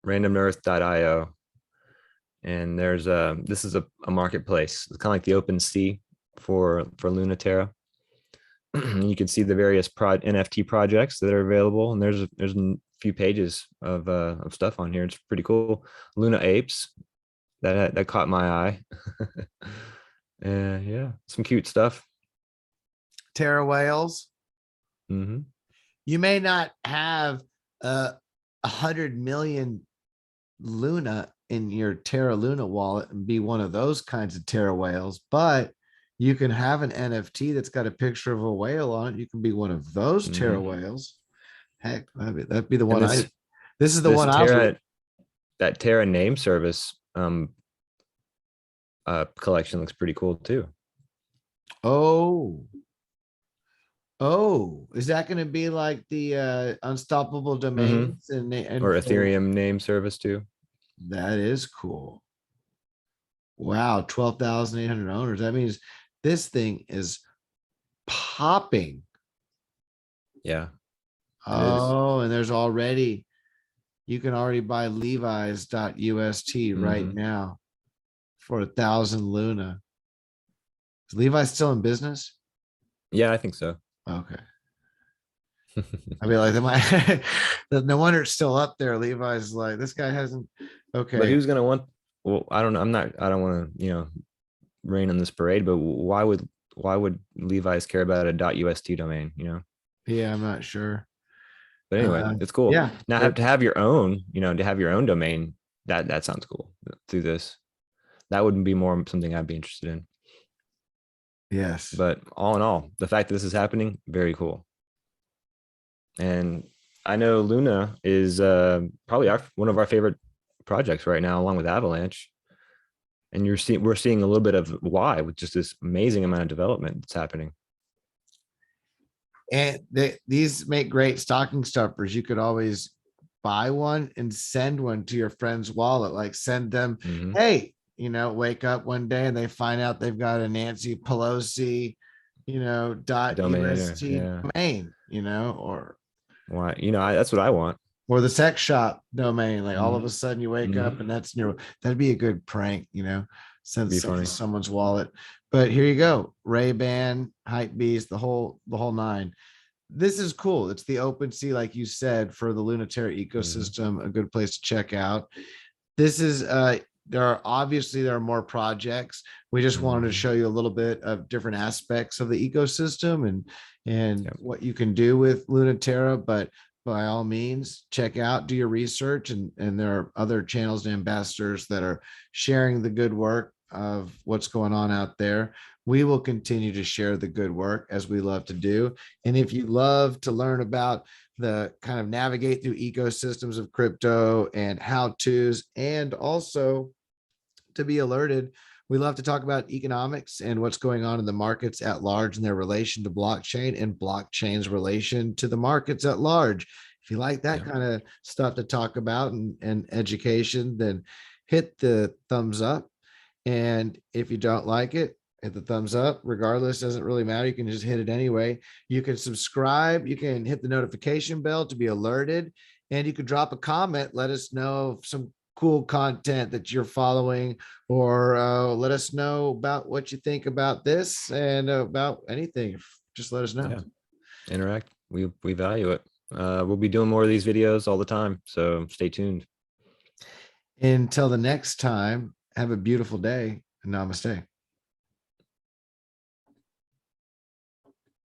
randomearth.io. And there's this is a marketplace. It's kind of like the OpenSea for Luna Terra. You can see the various NFT projects that are available, and there's a few pages of stuff on here. It's pretty cool. Luna Apes, that caught my eye. Yeah, some cute stuff. Terra Whales. Mm-hmm. You may not have 100 million Luna in your Terra Luna wallet and be one of those kinds of Terra Whales, but you can have an NFT that's got a picture of a whale on it. You can be one of those Terra Whales. Heck, that'd be the one. This is the one. That Terra name service collection looks pretty cool too. Oh, is that going to be like the unstoppable domains and or Ethereum name service too? That is cool. Wow, 12,800 owners. That means this thing is popping. Yeah. Oh, and there's already, you can already buy Levi's.ust right now for 1,000 Luna. Is Levi still in business? Yeah, I think so. Okay. I mean, like, no wonder it's still up there. Levi's like, this guy hasn't. Okay. But who's gonna want? Well, I don't know. I don't want to, rain on this parade. But why would Levi's care about a .ust domain? Yeah, I'm not sure. But anyway, it's cool. Yeah. Now to have your own, to have your own domain. That sounds cool. Through this, that wouldn't be more something I'd be interested in. Yes. But all in all, the fact that this is happening, very cool. And I know Luna is probably one of our favorite projects right now, along with Avalanche. And we're seeing a little bit of why, with just this amazing amount of development that's happening. And these make great stocking stuffers. You could always buy one and send one to your friend's wallet. Like, send them, hey, wake up one day and they find out they've got a Nancy Pelosi, .ust domain, or why, that's what I want. Or the sex shop domain. Like, all of a sudden you wake up and that's that'd be a good prank, send something to someone's wallet. But here you go. Ray-Ban, Hypebeast, the whole nine. This is cool. It's the OpenSea, like you said, for the Luna Terra ecosystem, a good place to check out. This is there are more projects. We just wanted to show you a little bit of different aspects of the ecosystem and what you can do with Luna Terra. But by all means, check out, do your research, and there are other channels and ambassadors that are sharing the good work of what's going on out there. We will continue to share the good work, as we love to do. And if you love to learn about the kind of navigate through ecosystems of crypto and how-tos, and also to be alerted, we love to talk about economics and what's going on in the markets at large and their relation to blockchain and blockchain's relation to the markets at large. If you like that kind of stuff to talk about and education, then hit the thumbs up. And if you don't like it, hit the thumbs up. Regardless, doesn't really matter. You can just hit it anyway. You can subscribe. You can hit the notification bell to be alerted, and you can drop a comment. Let us know some cool content that you're following, or let us know about what you think about this and about anything. Just let us know. Yeah. Interact. We value it. We'll be doing more of these videos all the time, so stay tuned. Until the next time, have a beautiful day. Namaste.